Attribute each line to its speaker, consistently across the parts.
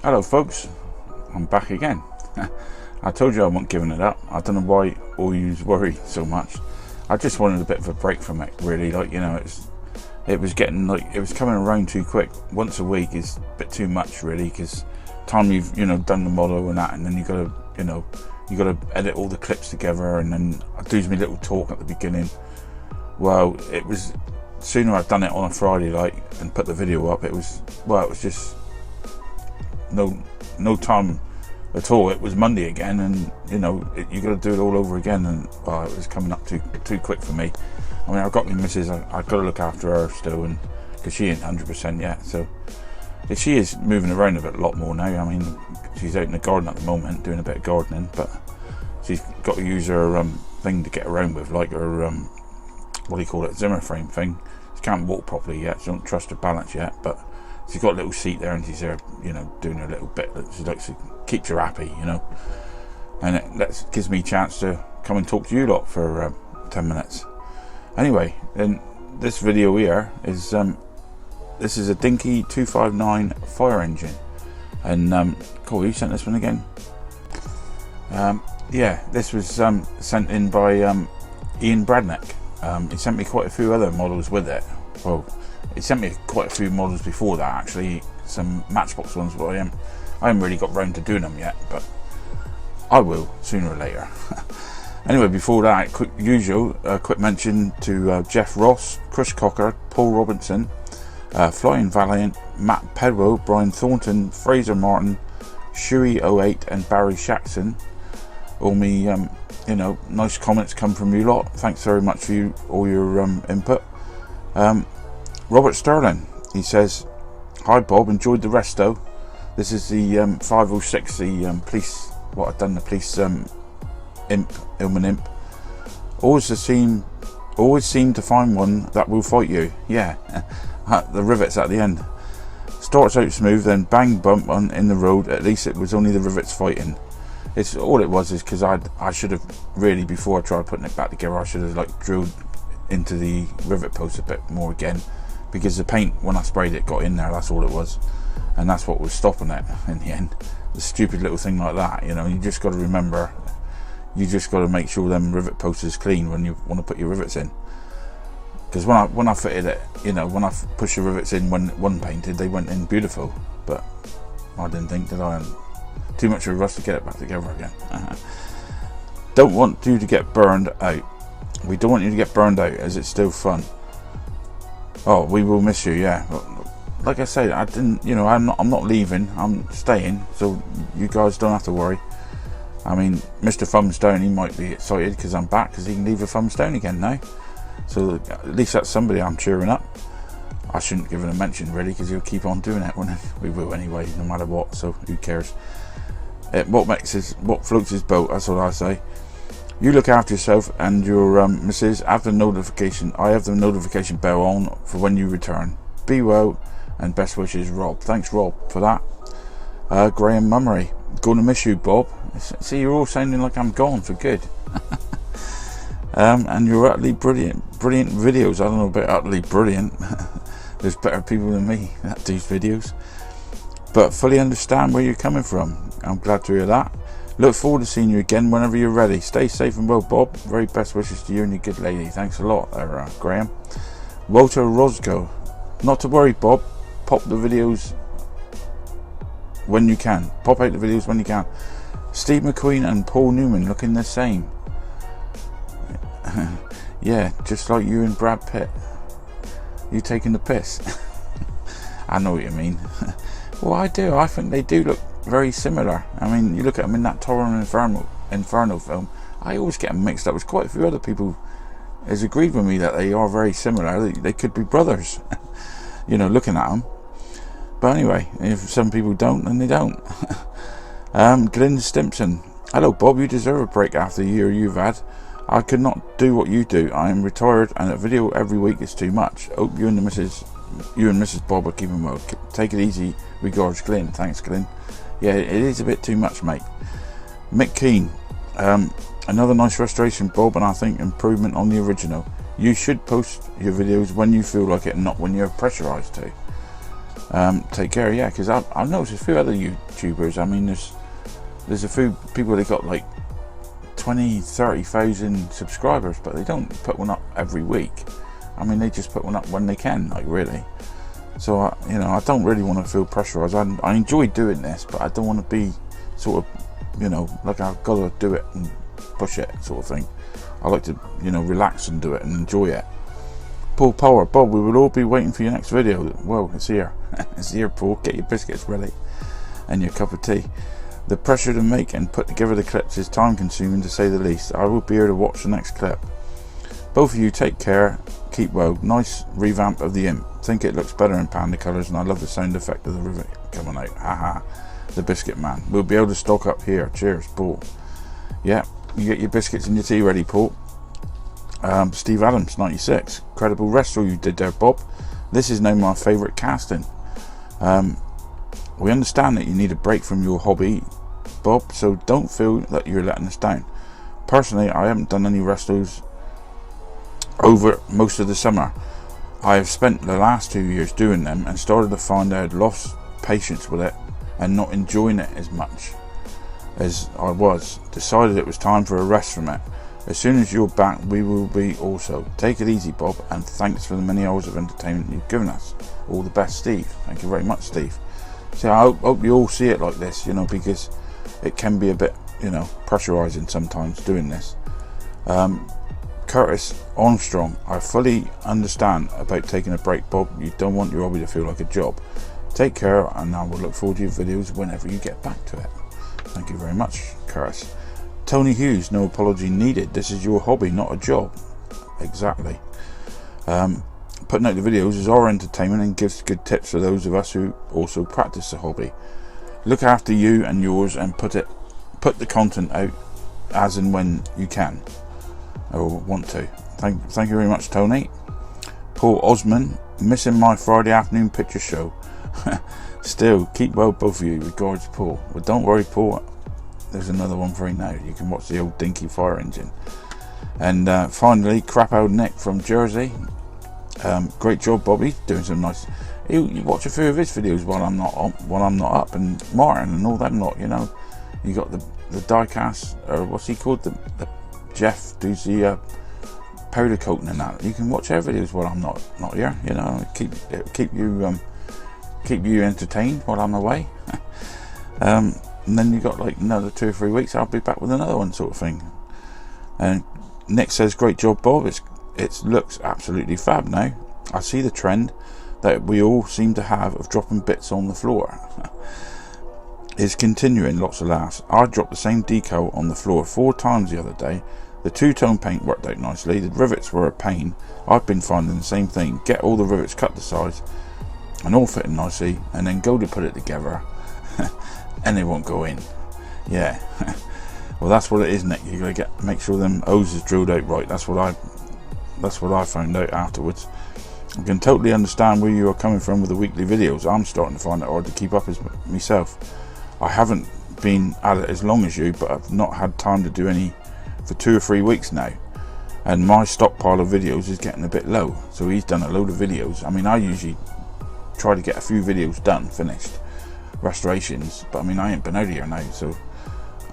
Speaker 1: Hello folks, I'm back again. I told you I wasn't giving it up. I don't know why all you worry so much. I just wanted a bit of a break from it, really. Like, you know, it was getting like, it was coming around too quick. Once a week is a bit too much, really, because time you've, you know, done the model and that, and then you gotta, you know, you gotta edit all the clips together, and then I do my little talk at the beginning. Well, it was sooner I'd done it on a Friday, like, and put the video up. It was, well, it was just no time at all. It was Monday again, and you know, you got to do it all over again, and well, it was coming up too quick for me. I mean, I've got my missus, I've got to look after her still, and because she ain't 100% yet, so she is moving around a lot more now. I mean, she's out in the garden at the moment doing a bit of gardening, but she's got to use her thing to get around with, like her what do you call it, Zimmer frame thing. She can't walk properly yet, she don't trust her balance yet, but she's got a little seat there, and she's there, you know, doing her little bit that she likes to keep her happy, you know. And it gives me a chance to come and talk to you lot for 10 minutes. Anyway, then this video here is this is a Dinky 259 fire engine, and cool. You sent this one again? Yeah, this was sent in by Ian Bradnick. He sent me quite a few other models with it. Well, he sent me quite a few models before that, actually, some Matchbox ones, but I haven't really got round to doing them yet, but I will sooner or later. Anyway, before that, quick mention to Jeff Ross, Chris Cocker, Paul Robinson, Flying Valiant, Matt Pedwell, Brian Thornton, Fraser Martin, Shuey08 and Barry Shaxson. All me you know, nice comments come from you lot. Thanks very much for all your input. Robert Sterling, he says, "Hi Bob, enjoyed the resto. This is the 506, the police, what I've done, the police Ilman imp. Always seem to find one that will fight you." Yeah, the rivets at the end. Starts out smooth, then bang bump in the road. At least it was only the rivets fighting. It's all it was is because I should have really, before I tried putting it back together, I should have like drilled into the rivet post a bit more again, because the paint, when I sprayed it, got in there. That's all it was, and that's what was stopping it in the end. The stupid little thing like that, you know. You just got to remember, you just got to make sure them rivet posts is clean when you want to put your rivets in. Because when I fitted it, you know, when I pushed the rivets in when one painted, they went in beautiful, but I didn't think that I too much of a rush to get it back together again. Don't want you to get burned out. We don't want you to get burned out, as it's still fun. Oh, we will miss you, yeah. Like I said, I didn't, you know, I'm not leaving. I'm staying, so you guys don't have to worry. I mean, Mr. Thumbstone, he might be excited because I'm back, because he can leave a Thumbstone again now. So at least that's somebody I'm cheering up. I shouldn't give it a mention really, because he'll keep on doing it, won't he? We will anyway, no matter what. So who cares? What floats his boat? That's what I say. You look after yourself and your missus. Have the notification. I have the notification bell on for when you return. Be well, and best wishes, Rob. Thanks, Rob, for that. Graham Mummery, gonna miss you, Bob. See, you're all sounding like I'm gone for good. And you're utterly brilliant videos. I don't know about utterly brilliant. There's better people than me that do videos, but fully understand where you're coming from. I'm glad to hear that. Look forward to seeing you again whenever you're ready. Stay safe and well, Bob. Very best wishes to you and your good lady. Thanks a lot there, Graham. Walter Roscoe, not to worry, Bob. Pop the videos when you can. Pop out the videos when you can. Steve McQueen and Paul Newman looking the same. Yeah, just like you and Brad Pitt. You taking the piss? I know what you mean. Well, I do. I think they do look very similar. I mean, you look at them in that Torrent Inferno film. I always get them mixed up. There's quite a few other people has agreed with me that they are very similar. They could be brothers, you know, looking at them. But anyway, if some people don't, then they don't. Glyn Stimpson. Hello, Bob. You deserve a break after the year you've had. I could not do what you do. I am retired, and a video every week is too much. Hope you and Mrs. Bob are keeping well. Take it easy. Regards, Glyn. Thanks, Glyn. Yeah, it is a bit too much, mate. Mick Keane. Another nice restoration, Bob, and I think improvement on the original. You should post your videos when you feel like it, not when you're pressurized to. take care. Yeah, because I've noticed a few other YouTubers. I mean, there's a few people that got like 20,000-30,000 subscribers, but they don't put one up every week. I mean, they just put one up when they can, like, really. So I don't really want to feel pressurized. I enjoy doing this, but I don't want to be sort of, like I've got to do it and push it sort of thing. I like to relax and do it and enjoy it. Paul Power, Bob, we will all be waiting for your next video. Well, it's here. It's here, Paul. Get your biscuits ready and your cup of tea. The pressure to make and put together the clips is time consuming, to say the least. I will be here to watch the next clip. Both of you take care, keep well. Nice revamp of the imp. Think it looks better in panda colours, and I love the sound effect of the rivet coming out. Haha, the biscuit man. We'll be able to stock up here. Cheers, Paul. Yeah, you get your biscuits and your tea ready, Paul. Steve Adams, 96. Incredible wrestle you did there, Bob. This is now my favourite casting. We understand that you need a break from your hobby, Bob, so don't feel that you're letting us down. Personally, I haven't done any wrestles over most of the summer. I have spent the last 2 years doing them and started to find I had lost patience with it and not enjoying it as much as I was. Decided it was time for a rest from it. As soon as you're back, we will be also. Take it easy, Bob, and thanks for the many hours of entertainment you've given us. All the best, Steve. Thank you very much, Steve. So I hope you all see it like this, because it can be a bit, pressurizing sometimes doing this. Curtis Armstrong, I fully understand about taking a break, Bob. You don't want your hobby to feel like a job. Take care, and I will look forward to your videos whenever you get back to it. Thank you very much, Curtis. Tony Hughes, no apology needed. This is your hobby, not a job. Exactly. Putting out the videos is our entertainment and gives good tips for those of us who also practice the hobby. Look after you and yours, and put the content out as and when you can or want to. Thank you very much, Tony. Paul Osman, missing my Friday afternoon picture show. Still, keep well, both of you. Regards, Paul. Well, don't worry, Paul. There's another one for you now. You can watch the old Dinky fire engine. And finally, crap old Nick from Jersey. Great job, Bobby. Doing some nice. You watch a few of his videos while I'm not up, and Martin and all them lot. You got the die cast, or what's he called? The Jeff does the powder coating and that. You can watch their videos while I'm not here. Keep you entertained while I'm away. And then you got like another 2 or 3 weeks. I'll be back with another one, sort of thing. And Nick says, "Great job, Bob. It looks absolutely fab now. I see the trend that we all seem to have of dropping bits on the floor is continuing." Lots of laughs. I dropped the same decal on the floor 4 times the other day. The two-tone paint worked out nicely. The rivets were a pain. I've been finding the same thing. Get all the rivets cut to size and all fitting nicely, and then go to put it together and they won't go in. Yeah. Well, that's what it is, Nick. You gotta make sure them hoses drilled out right. That's what I found out afterwards. I can totally understand where you are coming from with the weekly videos. I'm starting to find it hard to keep up as myself. I haven't been at it as long as you, but I've not had time to do any for 2 or 3 weeks now, and my stockpile of videos is getting a bit low. So he's done a load of videos. I mean, I usually try to get a few videos done, finished, restorations, but I mean, I ain't been out here now, so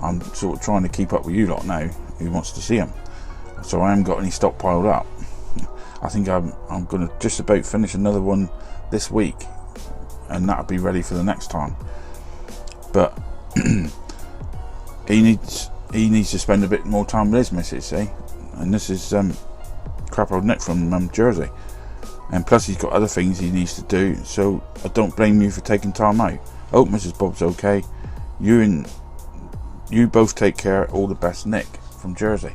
Speaker 1: I'm sort of trying to keep up with you lot now who wants to see them. So I haven't got any stockpiled up. I think I'm going to just about finish another one this week, and that'll be ready for the next time. But he needs to spend a bit more time with his missus, see? And this is crap old Nick from Jersey, and plus he's got other things he needs to do. So I don't blame you for taking time out. Hope Mrs. Bob's okay. You both take care. All the best, Nick from Jersey.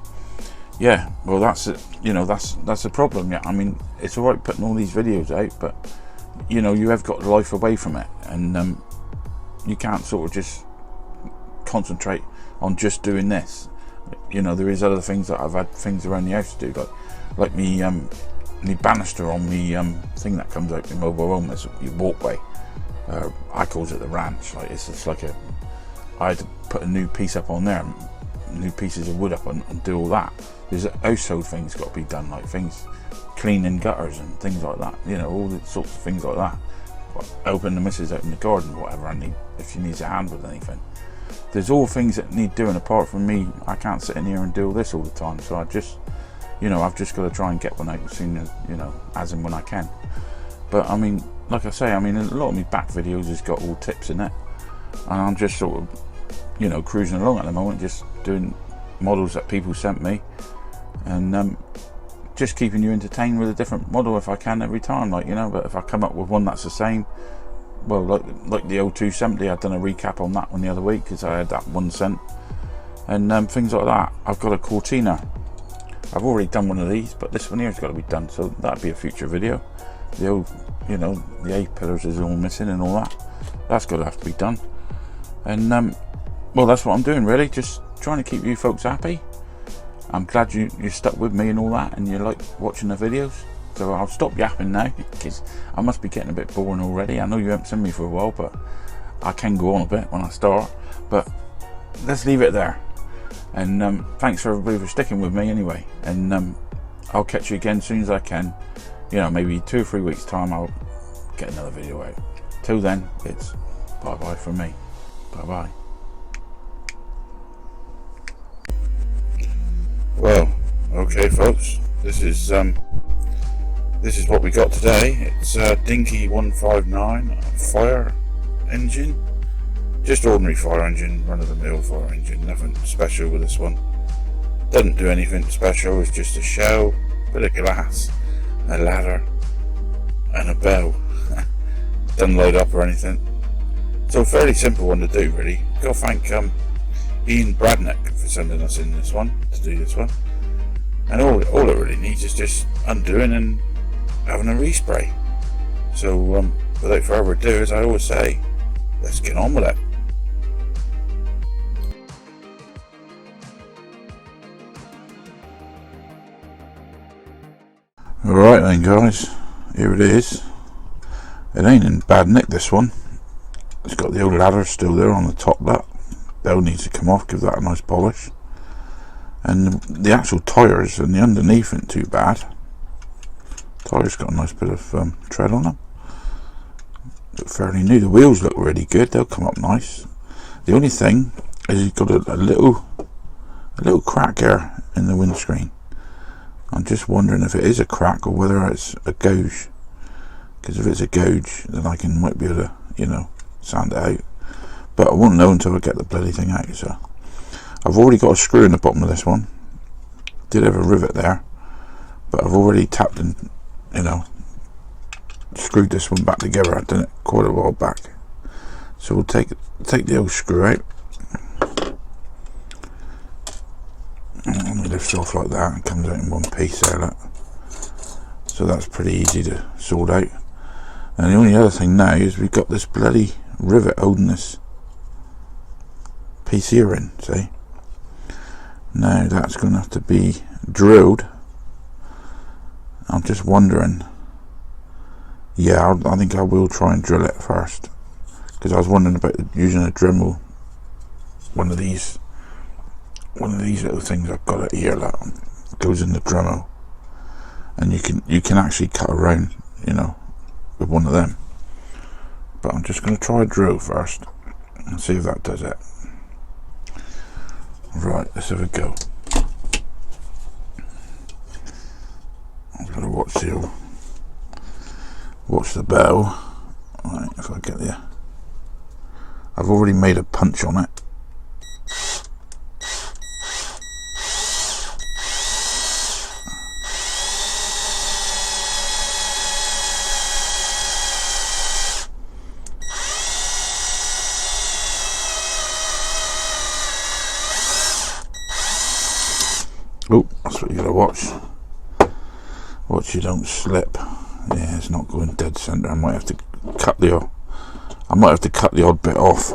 Speaker 1: Yeah, well, that's it. That's a problem. Yeah, I mean, it's all right putting all these videos out, but you have got life away from it, and you can't sort of just concentrate on just doing this. There is other things that I've had things around the house to do, like me banister on me thing that comes out in mobile home. That's your walkway. I calls it the ranch. Like it's like I had to put a new piece up on there, new pieces of wood up and do all that. There's household things got to be done, like things cleaning gutters and things like that. All the sorts of things like that. helping the missus out in the garden, whatever I need, if she needs a hand with anything. There's all things that need doing. Apart from me, I can't sit in here and do all this all the time. So I just, I've just got to try and get one out as soon as, as and when I can. But I mean, like I say, a lot of my back videos has got all tips in it, and I'm just sort of, cruising along at the moment, just doing models that people sent me, and just keeping you entertained with a different model if I can every time, but if I come up with one that's the same, well, like the 0270, I've done a recap on that one the other week because I had that one sent, and things like that. I've got a Cortina. I've already done one of these, but this one here's got to be done, so that'd be a future video. The old, the A pillars is all missing and all that. That's got to have to be done. And well, that's what I'm doing really, just trying to keep you folks happy. I'm glad you stuck with me and all that, and you like watching the videos. So I'll stop yapping now, because I must be getting a bit boring already. I know you haven't seen me for a while, but I can go on a bit when I start. But let's leave it there. And thanks for everybody for sticking with me anyway. And I'll catch you again as soon as I can. Maybe 2 or 3 weeks time I'll get another video out. Till then, it's bye bye from me. Bye bye. Well, okay folks, this is what we got today. It's a Dinky 159 fire engine, just ordinary fire engine, run-of-the-mill fire engine, nothing special with this one. Doesn't do anything special, it's just a shell, bit of glass, a ladder and a bell. Doesn't load up or anything, so fairly simple one to do really. Gotta thank Ian Bradnick for sending us in this one to do this one, and all it really needs is just undoing and having a respray. So without further ado, as I always say, let's get on with it. Alright then guys, here it is. It ain't in bad nick, this one. It's got the old ladder still there on the top. That bell needs to come off, give that a nice polish. And the actual tyres and the underneath ain't too bad. Tyres got a nice bit of tread on them. Look fairly new. The wheels look really good, they'll come up nice. The only thing is you've got a little crack here in the windscreen. I'm just wondering if it is a crack or whether it's a gouge. Because if it's a gouge, then I might be able to, sand it out. But I won't know until I get the bloody thing out. So I've already got a screw in the bottom of this one. Did have a rivet there, but I've already tapped and, screwed this one back together. I've done it quite a while back. So we'll take the old screw out. And it lifts off like that and comes out in one piece there, look. So that's pretty easy to sort out. And the only other thing now is we've got this bloody rivet holding this piece here in, see? Now that's going to have to be drilled. I'm just wondering, yeah, I think I will try and drill it first, because I was wondering about using a Dremel, one of these little things I've got it here, like, goes in the Dremel, and you can actually cut around, with one of them. But I'm just going to try a drill first and see if that does it. Right, let's have a go. I've got to watch the bell. Right, if I get there. I've already made a punch on it. Oh, that's what you gotta watch. Watch you don't slip. Yeah, it's not going dead center. I might have to cut the odd bit off,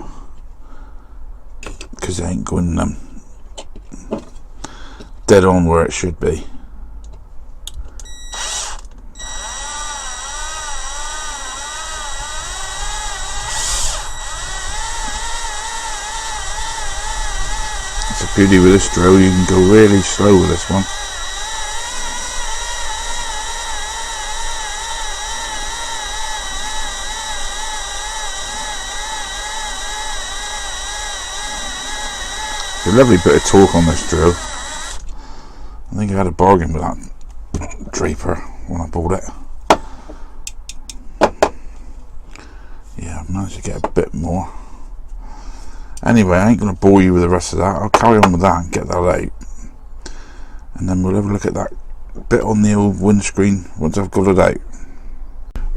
Speaker 1: because it ain't going dead on where it should be. It's a beauty with this drill, you can go really slow with this one. It's a lovely bit of torque on this drill. I think I had a bargain with that Draper when I bought it. Yeah, I've managed to get a bit more. Anyway, I ain't going to bore you with the rest of that. I'll carry on with that and get that out. And then we'll have a look at that bit on the old windscreen once I've got it out.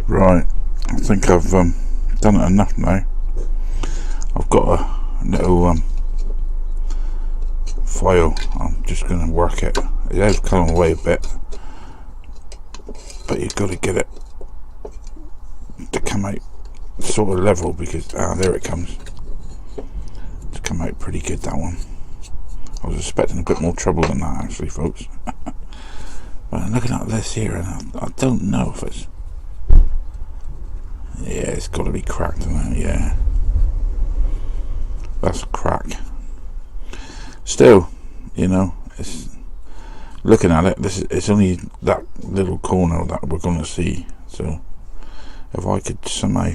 Speaker 1: Right, I think I've done it enough now. I've got a little file. I'm just going to work it. It has come away a bit, but you've got to get it to come out sort of level, because there it comes. It's come out pretty good, that one. I was expecting a bit more trouble than that, actually, folks. But I'm looking at this here, and I don't know if it's... Yeah, it's got to be cracked, isn't it? Yeah, that's a crack. Still, you know, it's looking at it. It's only that little corner that we're going to see. So, if I could somehow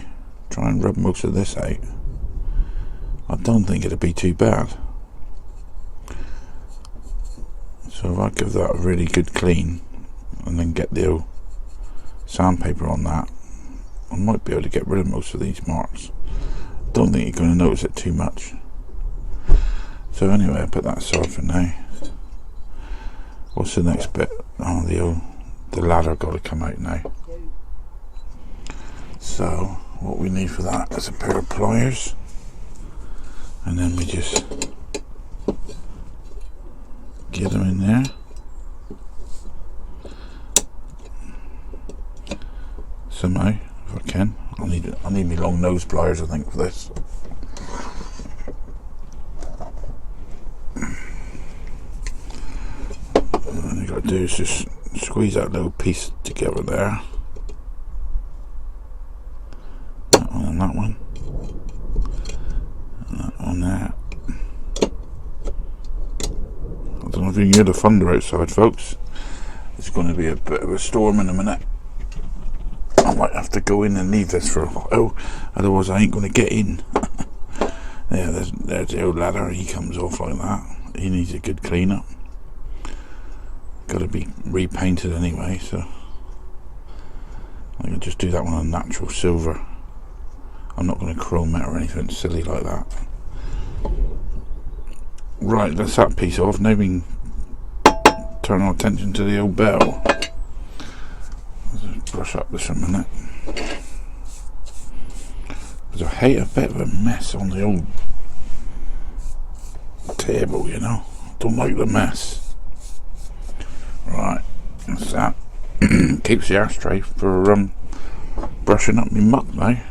Speaker 1: try and rub most of this out, I don't think it'd be too bad. So if I give that a really good clean and then get the old sandpaper on that, I might be able to get rid of most of these marks. Don't think you're going to notice it too much. So anyway, I put that aside for now. What's the next bit? Oh, the ladder got to come out now. So what we need for that is a pair of pliers, and then we just get them in there. Somehow, if I can. I need me long nose pliers, I think, for this. And all you got to do is just squeeze that little piece together there. That one and that one. And that one there. I don't know if you can hear the thunder outside, folks. It's going to be a bit of a storm in a minute. I might have to go in and leave this for a while, otherwise I ain't going to get in. Yeah, there's the old ladder. He comes off like that. He needs a good clean up. Got to be repainted anyway, so I can just do that one on natural silver. I'm not going to chrome it or anything silly like that. Right, that's that piece off. Now we can turn our attention to the old bell. Let's brush up this a minute, because I hate a bit of a mess on the old table, you know. Don't like the mess. Right, that's that. Keeps the ashtray for brushing up my muck now.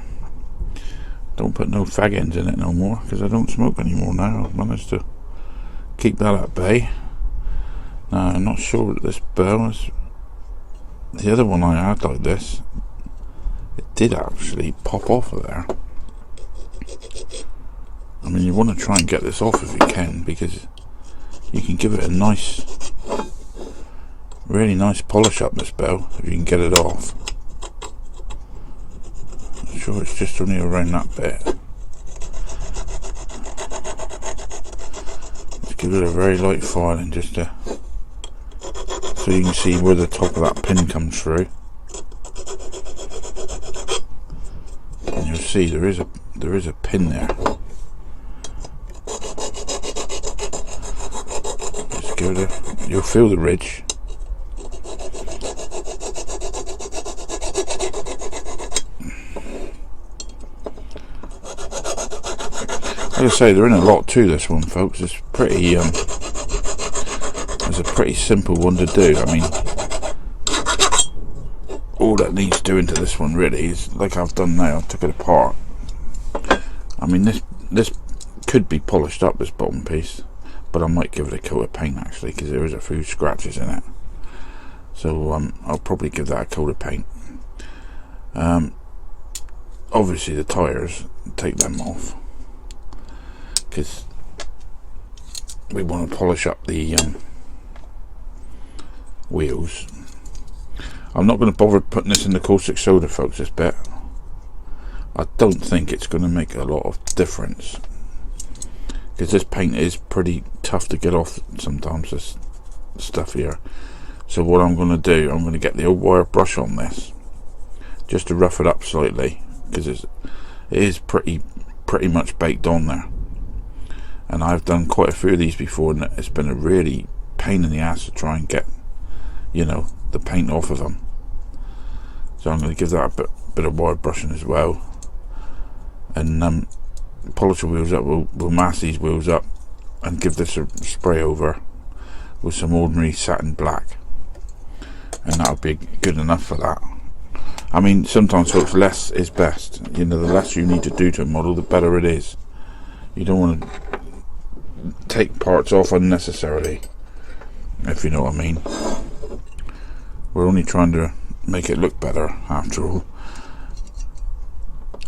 Speaker 1: Don't put no fag ends in it no more, because I don't smoke anymore now. I've managed to keep that at bay. Now I'm not sure that this bell is... The other one I had like this, it did actually pop off of there. I mean, you want to try and get this off if you can, because you can give it a nice, really nice polish up this bell if you can get it off. I'm sure it's just only around that bit. Let's give it a very light filing just to... so you can see where the top of that pin comes through, and you'll see there is a pin there. Just give it a... you'll feel the ridge. Like I say, there ain't a lot to this one, folks. It's pretty it's a pretty simple one to do. I mean, all that needs doing to this one really is like I've done now. I took it apart. I mean, this could be polished up, this bottom piece, but I might give it a coat of paint actually, because there is a few scratches in it. So I'll probably give that a coat of paint. Obviously the tyres, take them off, because we want to polish up the wheels. I'm not going to bother putting this in the caustic soda, folks, this bit. I don't think it's going to make a lot of difference, because this paint is pretty tough to get off sometimes, this stuff here. So what I'm going to do, I'm going to get the old wire brush on this just to rough it up slightly, because it is pretty much baked on there, and I've done quite a few of these before, and it's been a really pain in the ass to try and get, you know, the paint off of them. So I'm going to give that a bit of wire brushing as well, and polish the wheels up. We'll mask these wheels up and give this a spray over with some ordinary satin black, and that'll be good enough for that. I mean, sometimes, folks, less is best. You know, the less you need to do to a model, the better it is. You don't want to take parts off unnecessarily, if you know what I mean. We're only trying to make it look better, after all.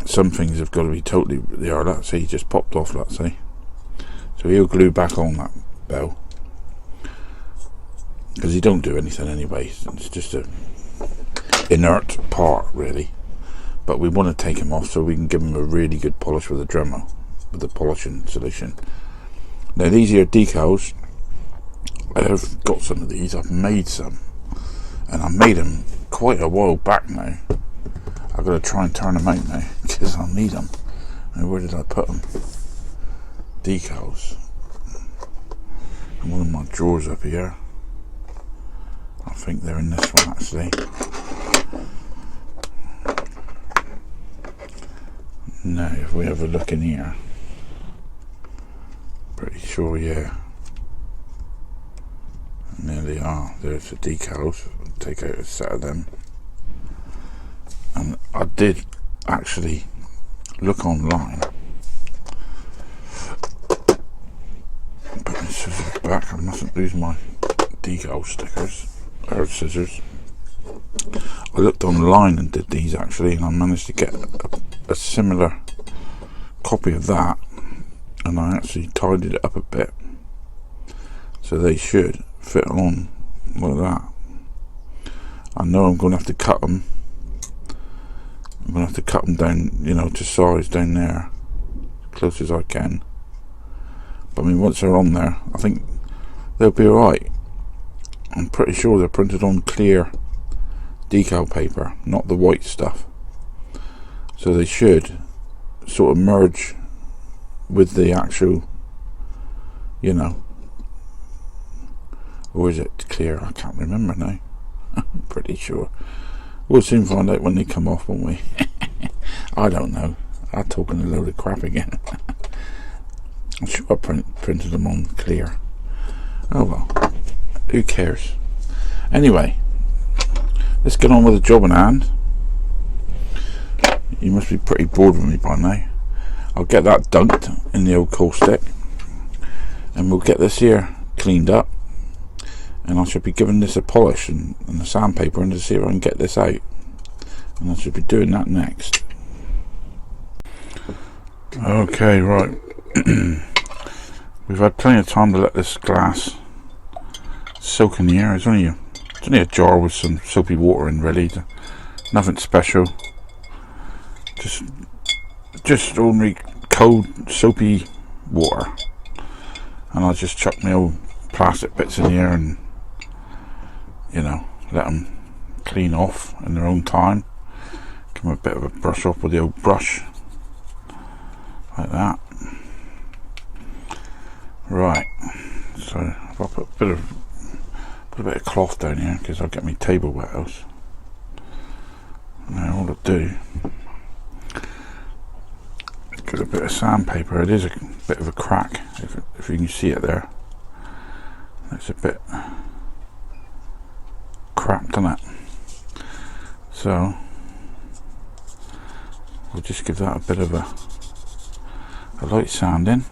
Speaker 1: Some things have got to be totally, they are, let's say, he just popped off, let's say. So he'll glue back on that bell, because he don't do anything anyway. It's just a inert part, really. But we want to take him off so we can give him a really good polish with a Dremel, with the polishing solution. Now these here decals, I've got some of these, I've made some, and I made them quite a while back now. I've got to try and turn them out now, because I'll need them. Now where did I put them? Decals. And one of my drawers up here. I think they're in this one, actually. Now if we have a look in here, pretty sure, yeah. And there they are. There's the decals. I'll take out a set of them. And I did actually look online. Put my scissors back. I mustn't lose my decal stickers or scissors. I looked online and did these, actually, and I managed to get a similar copy of that, and I actually tidied it up a bit, so they should fit on like that. I know I'm going to have to cut them. I'm going to have to cut them down, you know, to size down there, as close as I can. But I mean, once they're on there, I think they'll be alright. I'm pretty sure they're printed on clear decal paper, not the white stuff. So they should sort of merge with the actual, you know, or is it clear? I can't remember now. I'm pretty sure. We'll soon find out when they come off, won't we? I don't know. I'm talking a load of crap again. I'm sure I printed them on clear. Oh well, who cares? Anyway, let's get on with the job in hand. You must be pretty bored with me by now. I'll get that dunked in the old caustic, and we'll get this here cleaned up, and I should be giving this a polish and a sandpaper, and to see if I can get this out, and I should be doing that next. Okay, right. We've had plenty of time to let this glass soak in the air. It's only a jar with some soapy water in, really. Nothing special. Just ordinary cold soapy water. And I just chuck my old plastic bits in here and, you know, let them clean off in their own time. Give them a bit of a brush off with the old brush, like that. Right, so if I put a bit of cloth down here, because I'll get my table wet else. Now all I do, get a bit of sandpaper. It is a bit of a crack, if you can see it there. It's a bit cracked, isn't it? So we'll just give that a bit of a light sanding.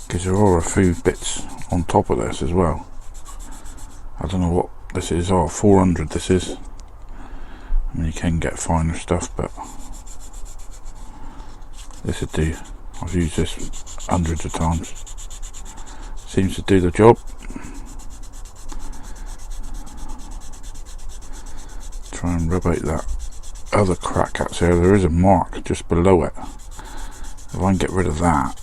Speaker 1: Because there are a few bits on top of this as well. I don't know what this is. 400 this is. I mean, you can get finer stuff, but this would do. I've used this hundreds of times. Seems to do the job. Try and rub out that other crack cuts here, there is a mark just below it. If I can get rid of that,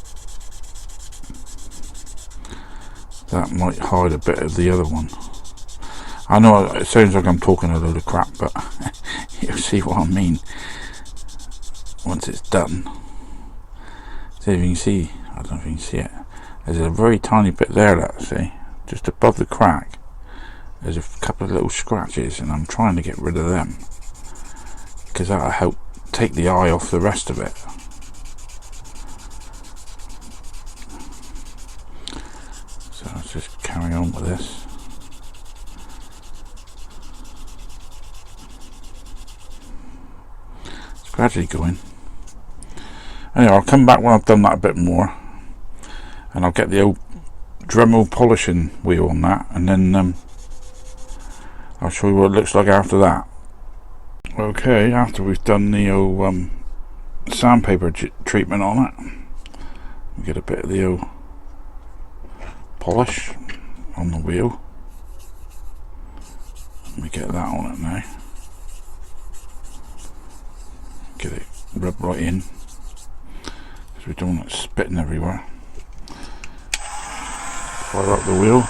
Speaker 1: that might hide a bit of the other one. I know it sounds like I'm talking a load of crap, but you'll see what I mean once it's done. See if you can see, I don't know if you can see it, there's a very tiny bit there, let's see, just above the crack. There's a couple of little scratches, and I'm trying to get rid of them because that'll help take the eye off the rest of it. So let's just carry on with this. It's gradually going. Anyway, I'll come back when I've done that a bit more, and I'll get the old Dremel polishing wheel on that, and then I'll show you what it looks like after that. Okay, after we've done the old sandpaper treatment on it, we get a bit of the old polish on the wheel. Let me get that on it now. Get it rubbed right in, because we don't want it spitting everywhere. Fire up the wheel.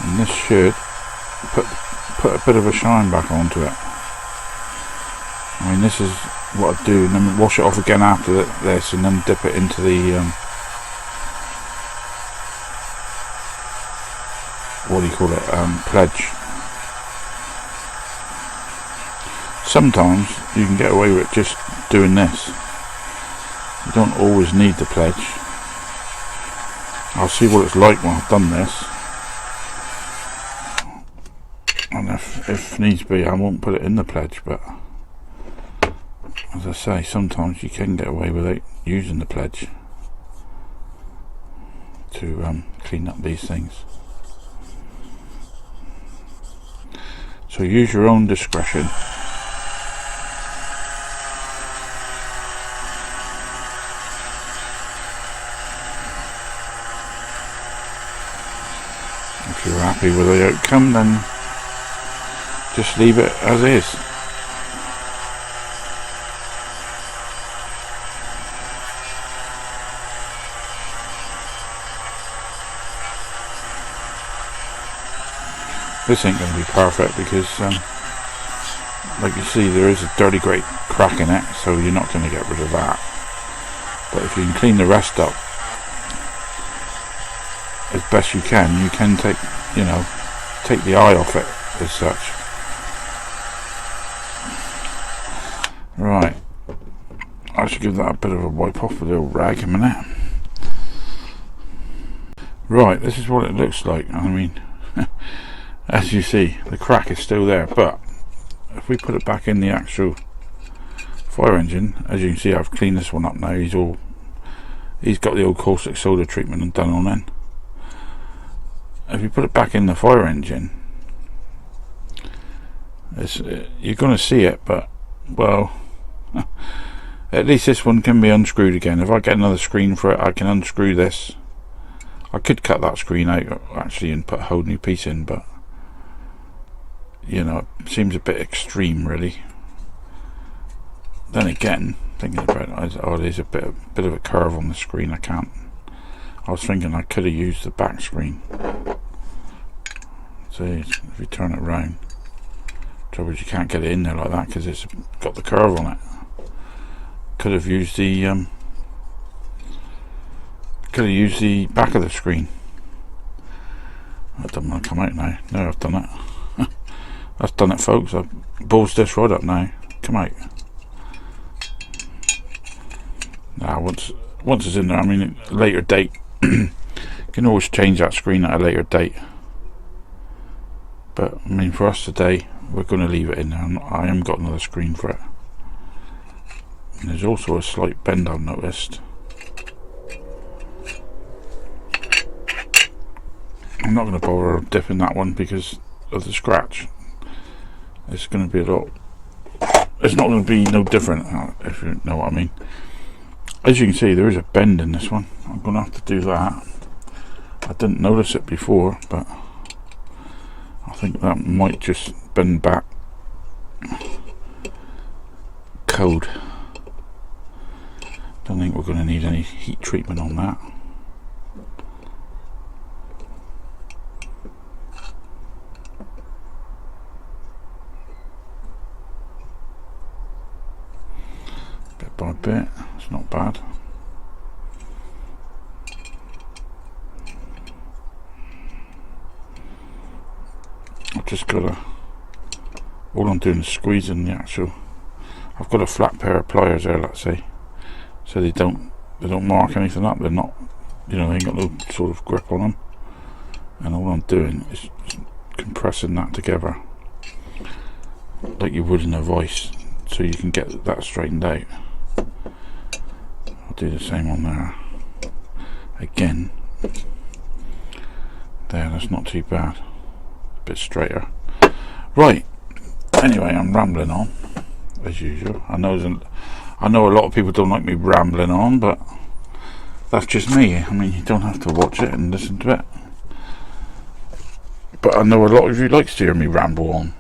Speaker 1: And this should put a bit of a shine back onto it. I mean, this is what I do, and then wash it off again after this, and then dip it into the what do you call it, pledge. Sometimes you can get away with just doing this. You don't always need the pledge. I'll see what it's like when I've done this, and if needs be I won't put it in the pledge, but as I say, sometimes you can get away without using the pledge to clean up these things. So use your own discretion. If you're happy with the outcome, then just leave it as is. This ain't going to be perfect because, like you see, there is a dirty great crack in it, so you're not going to get rid of that. But if you can clean the rest up as best you can take, you know, take the eye off it as such. Right, I should give that a bit of a wipe off with a little rag a minute. Right, this is what it looks like. I mean, as you see, the crack is still there, but if we put it back in the actual fire engine, as you can see, I've cleaned this one up now. He's got the old caustic soda treatment and done on in. If you put it back in the fire engine, you're going to see it, but, well, at least this one can be unscrewed again. If I get another screen for it, I can unscrew this. I could cut that screen out actually and put a whole new piece in, but you know, it seems a bit extreme really. Then again, thinking about it, oh, there's a bit of a curve on the screen. I was thinking I could have used the back screen. See, if you turn it around, trouble is you can't get it in there like that because it's got the curve on it. Could have used the back of the screen. That doesn't want to come out now. No, I've done it. I've done it, folks. I've balls this right up now. Come out. Now, once it's in there, I mean, at a later date, you can always change that screen at a later date. But I mean, for us today, we're going to leave it in there. I haven't got another screen for it. And there's also a slight bend I've noticed. I'm not going to bother dipping that one because of the scratch. It's going to be a lot. It's not going to be no different, if you know what I mean. As you can see, there is a bend in this one. I'm going to have to do that. I didn't notice it before, but I think that might just bend back code. Don't think we're going to need any heat treatment on that. Bit by bit, it's not bad. I've just got to, all I'm doing is squeezing the actual, I've got a flat pair of pliers there, let's say, so they don't mark anything up. They're not, you know, they ain't got no sort of grip on them, and all I'm doing is compressing that together like you would in a vice, so you can get that straightened out. I'll do the same on there again. There, that's not too bad, a bit straighter. Right, anyway, I'm rambling on as usual. I know a lot of people don't like me rambling on, but that's just me. I mean, you don't have to watch it and listen to it, but I know a lot of you like to hear me ramble on,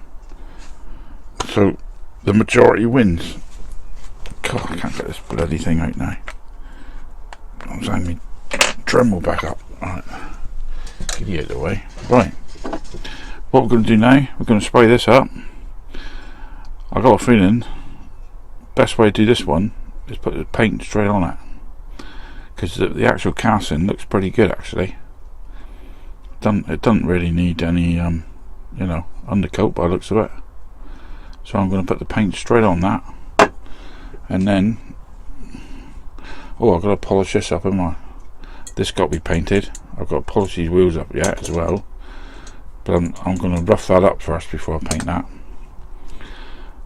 Speaker 1: so the majority wins. God, I can't get this bloody thing out now. I'm saying me Dremel back up. Right, get you out of the way. Right, what we're going to do now, we're going to spray this up. I got a feeling best way to do this one is put the paint straight on it, because the actual casting looks pretty good actually. It doesn't really need any you know, undercoat by the looks of it. So I'm going to put the paint straight on that, and then, oh, I've got to polish this up, haven't I? This got to be painted. I've got to polish these wheels up yet as well, but I'm going to rough that up first before I paint that.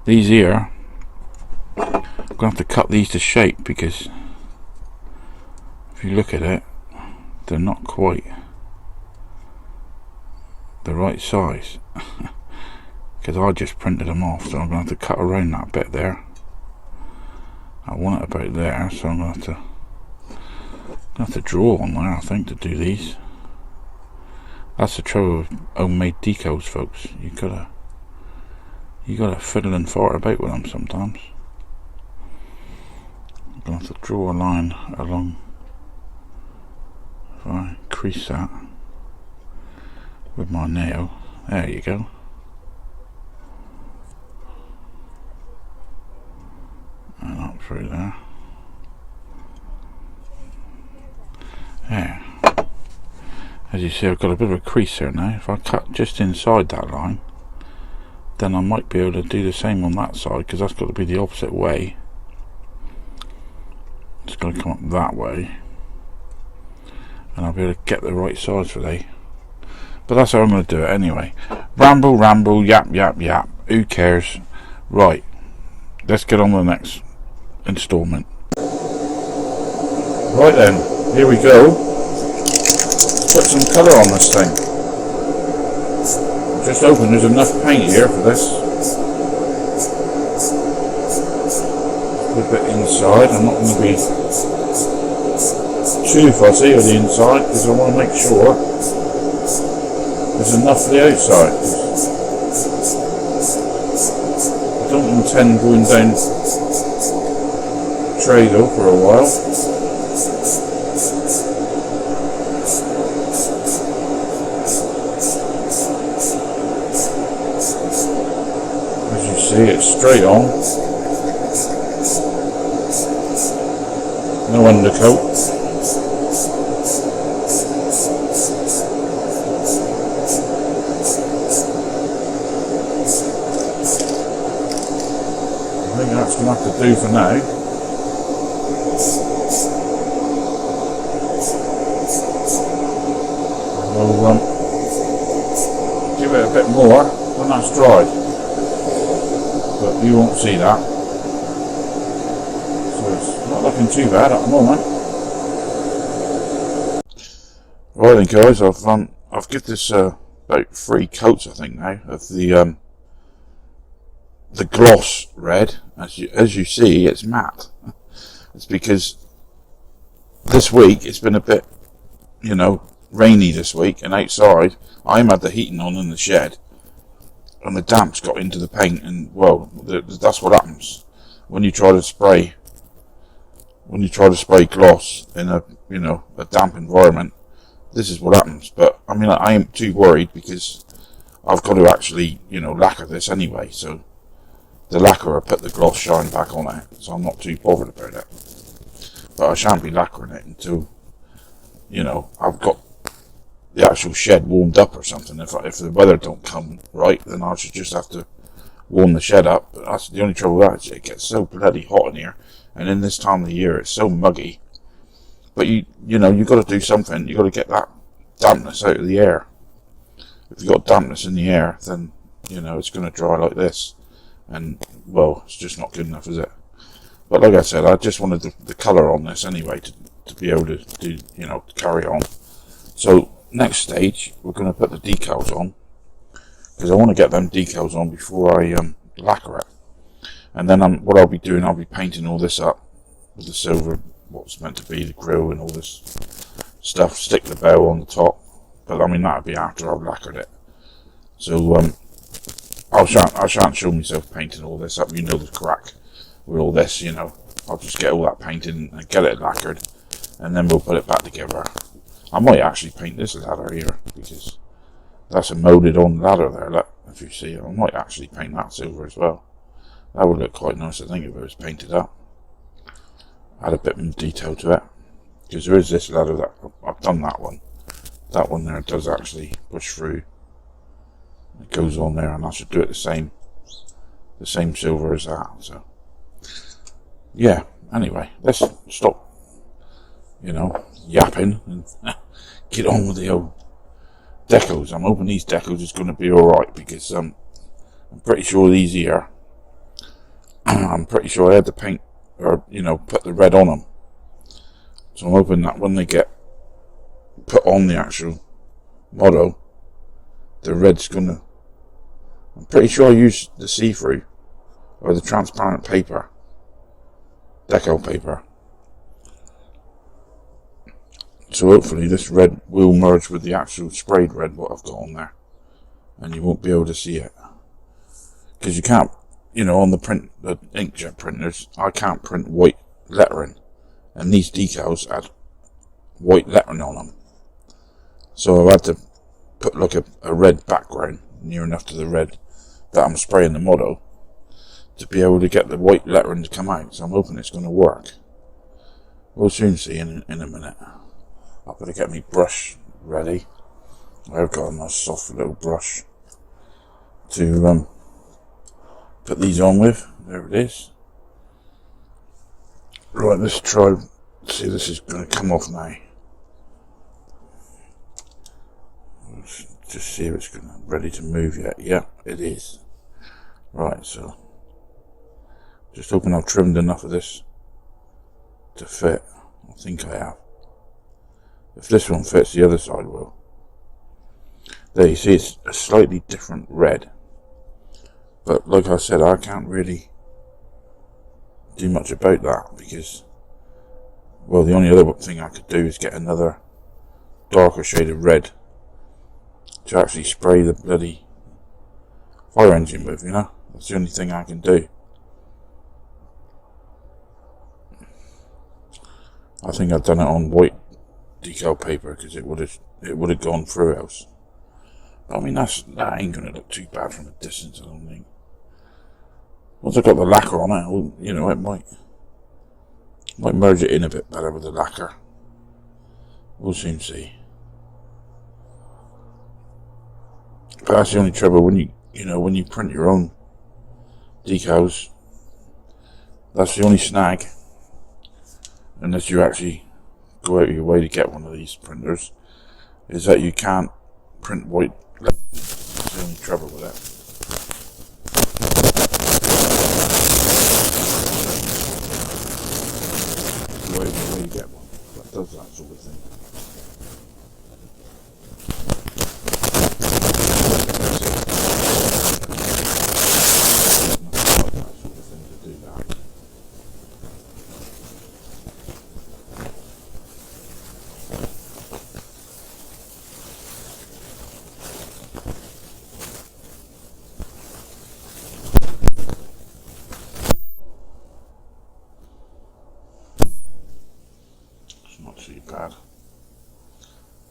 Speaker 1: These here, I'm going to have to cut these to shape, because if you look at it, they're not quite the right size. Because I just printed them off, so I'm going to have to cut around that bit there. I want it about there, so I'm going to have to draw on there, I think, to do these. That's the trouble with homemade decals, folks. You gotta fiddle and fart about with them sometimes. I'm going to have to draw a line along. If I crease that with my nail, there you go. And up through there. There. As you see, I've got a bit of a crease here now. If I cut just inside that line, then I might be able to do the same on that side, because that's got to be the opposite way. It's got to come up that way, and I'll be able to get the right size for they. But that's how I'm going to do it anyway. Ramble, yap, who cares? Right, let's get on to the next installment. Right then, here we go. Let's put some colour on this thing. Just hoping there's enough paint here for this. Put it inside. I'm not going to be too fussy with the inside, because I want to make sure there's enough for the outside. I don't intend going down Trado for a while. See, it's straight on, no undercoat. I think that's going to have to do for now. We'll give it a bit more when that's dried. But you won't see that, so it's not looking too bad at the moment. Right then, guys, I've got this about 3 coats, I think, now of the gloss red. As you see, it's matte. It's because this week it's been a bit, rainy this week, and outside I'm had the heating on in the shed, and the damp's got into the paint, and well, that's what happens when you try to spray gloss in a damp environment. This is what happens. But I mean, I ain't too worried because I've got to actually lacquer this anyway, so the lacquerer put the gloss shine back on it, so I'm not too bothered about it. But I shan't be lacquering it until I've got the actual shed warmed up or something. If the weather don't come right, then I should just have to warm the shed up. But that's the only trouble with that, is it gets so bloody hot in here, and in this time of the year it's so muggy. But you've got to do something. You've got to get that dampness out of the air. If you've got dampness in the air, then it's going to dry like this, and well, it's just not good enough, is it? But like I said, I just wanted the colour on this anyway to be able to do carry on. So next stage, we're going to put the decals on, because I want to get them decals on before I lacquer it. And then what I'll be doing, I'll be painting all this up with the silver, what's meant to be the grill and all this stuff. Stick the bow on the top, but I mean that'll be after I've lacquered it. So I shan't show myself painting all this up. The crack with all this. I'll just get all that painted and get it lacquered, and then we'll put it back together. I might actually paint this ladder here, because that's a moulded on ladder there. Look, if you see it, I might actually paint that silver as well. That would look quite nice, I think, if it was painted up. Add a bit more detail to it, because there is this ladder that I've done that one. That one there does actually push through. It goes on there, and I should do it the same silver as that. So yeah. Anyway, let's stop, yapping and get on with the old decals. I'm hoping these decals is going to be all right, because I'm pretty sure these here. I'm pretty sure I had to paint or put the red on them. So I'm hoping that when they get put on the actual model, the red's gonna. I'm pretty sure I used the see-through or the transparent paper, decal paper. So hopefully this red will merge with the actual sprayed red what I've got on there, and you won't be able to see it, because you can't. On the inkjet printers, I can't print white lettering, and these decals had white lettering on them. So I've had to put like a red background near enough to the red that I'm spraying the model to be able to get the white lettering to come out. So I'm hoping it's going to work. We'll soon see in a minute. I've got to get my brush ready. I've got a nice soft little brush to put these on with. There it is. Right, let's try. See, this is going to come off now. Let's just see if it's ready to move yet. Yeah, it is. Right, so just hoping I've trimmed enough of this to fit. I think I have. If this one fits, the other side will. There, you see, it's a slightly different red. But like I said, I can't really do much about that, because, well, the only other thing I could do is get another darker shade of red to actually spray the bloody fire engine with, That's the only thing I can do. I think I've done it on white decal paper, because it would have gone through else. I mean, that ain't going to look too bad from a distance, I don't think. Once I've got the lacquer on it, it might merge it in a bit better with the lacquer. We'll soon see. But that's the only trouble when you print your own decals. That's the only snag, unless you actually go out of your way to get one of these printers, is that you can't print white. That's the only trouble with it. Go out of your way to get one that does that sort of thing. It's not too bad.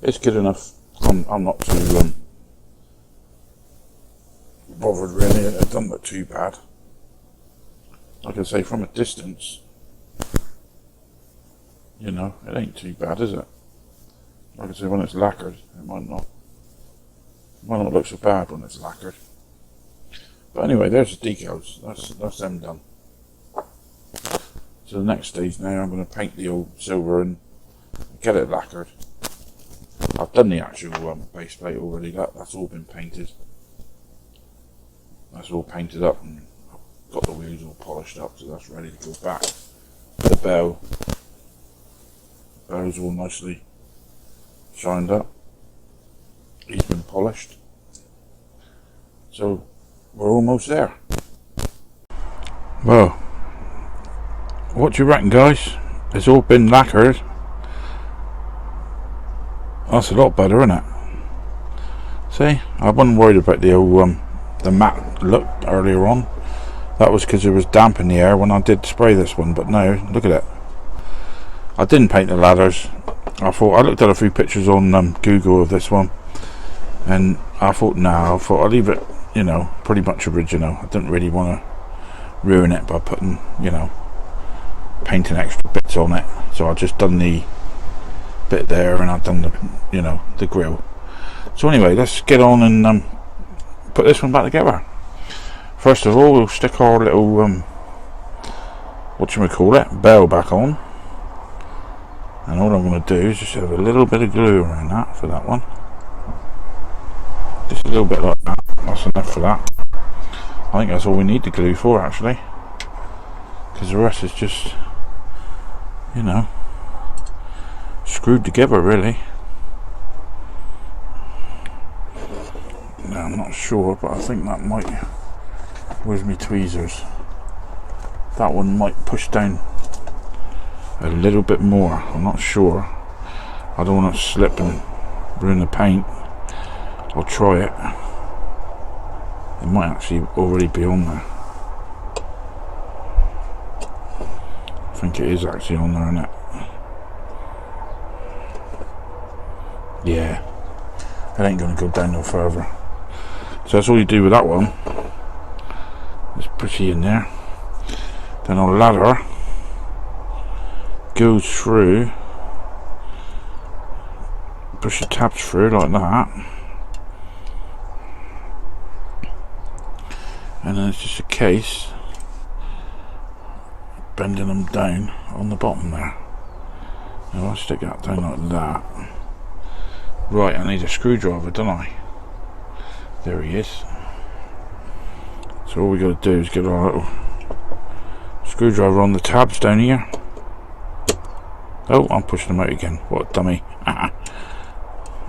Speaker 1: It's good enough. I'm not too bothered really. It doesn't look too bad. Like I say, from a distance, you know, it ain't too bad, is it? Like I say, when it's lacquered, it might not look so bad when it's lacquered. But anyway, there's the decals. That's them done. So the next stage now, I'm going to paint the old silver and get it lacquered. I've done the actual base plate already. That's all been painted. That's all painted up and got the wheels all polished up, so that's ready to go back. The bell's all nicely shined up. He's been polished. So we're almost there. Well, what do you reckon, guys? It's all been lacquered. That's a lot better, isn't it? See, I wasn't worried about the old the matte look earlier on. That was because there was damp in the air when I did spray this one, but no, look at it. I didn't paint the ladders. I looked at a few pictures on Google of this one, and I thought, I'll leave it, you know, pretty much original. I didn't really want to ruin it by putting, you know, painting extra bits on it. So I just done the bit there, and I've done the, you know, the grill. So anyway, let's get on and put this one back together. First of all, we'll stick our little bell back on, and all I'm going to do is just have a little bit of glue around that for that one. Just a little bit like that. That's enough for that. I think that's all we need the glue for, actually, because the rest is just, you know, screwed together really. Now I'm not sure, but I think that might, where's my tweezers, that one might push down a little bit more. I'm not sure. I don't want to slip and ruin the paint. I'll try it. It might actually already be on there. I think it is actually on there, isn't it? Yeah, it ain't going to go down no further. So that's all you do with that one. It's pretty in there. Then our ladder goes through, push the tabs through like that, and then it's just a case bending them down on the bottom there. Now I'll stick that down like that. Right, I need a screwdriver, don't I? There he is. So all we got to do is get our little screwdriver on the tabs down here. Oh, I'm pushing them out again. What a dummy.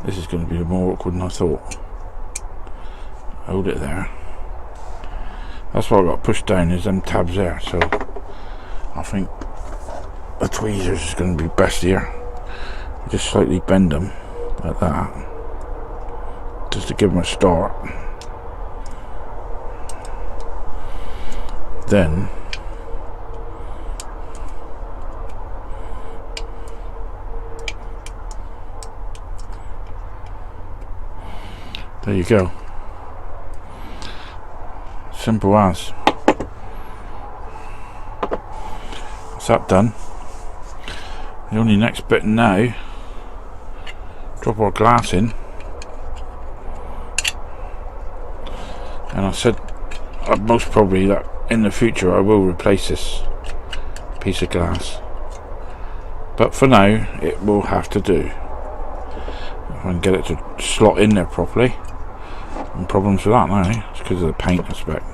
Speaker 1: This is going to be more awkward than I thought. Hold it there. That's what I got pushed down, is them tabs there. So I think the tweezers is going to be best here. Just slightly bend them like that, just to give them a start. Then there you go. Simple as. That's that done. The only next bit now, drop our glass in, and I said most probably that in the future I will replace this piece of glass, but for now it will have to do. If I can get it to slot in there properly. No problems with that now, it's because of the paint aspect.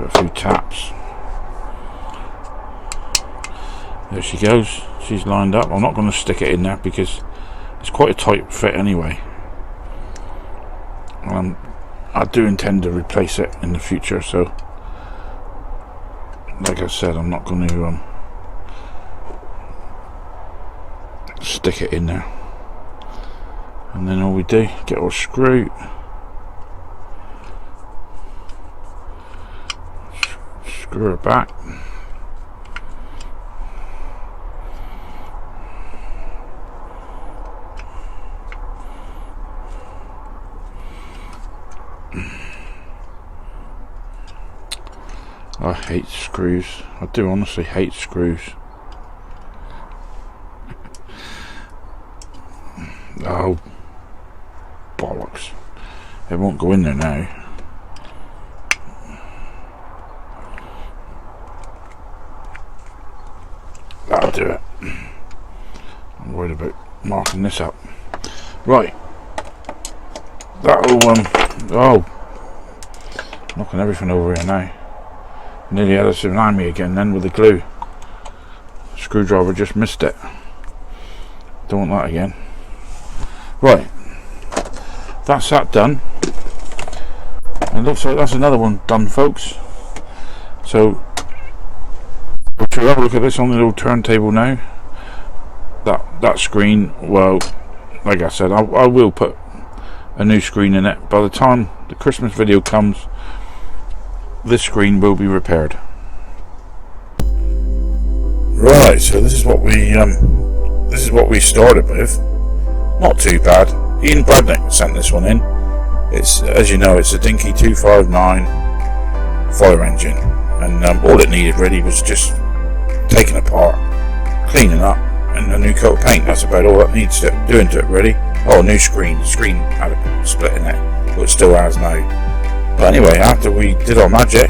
Speaker 1: A few taps. There she goes. She's lined up. I'm not going to stick it in there because it's quite a tight fit anyway. I do intend to replace it in the future, so like I said, I'm not going to stick it in there. And then all we do, get our screw, screw it back, I hate screws. I do honestly hate screws. Oh, bollocks. It won't go in there now. That'll do it. I'm worried about marking this up. Right. That'll, oh. Knocking everything over here now. Nearly had us behind me again then with the glue. Screwdriver just missed it. Don't want that again. Right. That's that done. It looks like that's another one done, folks. So we'll have a look at this on the little turntable now. That screen, well, like I said, I will put a new screen in it. By the time the Christmas video comes, this screen will be repaired. Right, so this is what we started with. Not too bad. Ian Bradnick sent this one in. It's, as you know, it's a Dinky 259 fire engine, and all it needed really was just taking apart, cleaning up, and a new coat of paint. That's about all that needs doing to it really. Oh, a new screen. The screen had a split in it, but it still has now. But anyway, after we did our magic,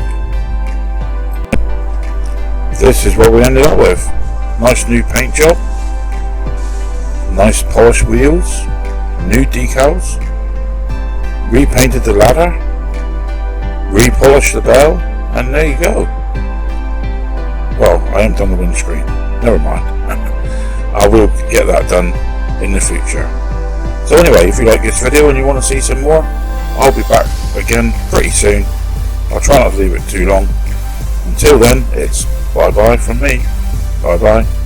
Speaker 1: this is what we ended up with. Nice new paint job, nice polished wheels, new decals, repainted the ladder, repolished the bell, and there you go. Well, I haven't done the windscreen. Never mind. I will get that done in the future. So anyway, if you like this video and you want to see some more, I'll be back again pretty soon. I'll try not to leave it too long. Until then, it's bye bye from me. Bye bye.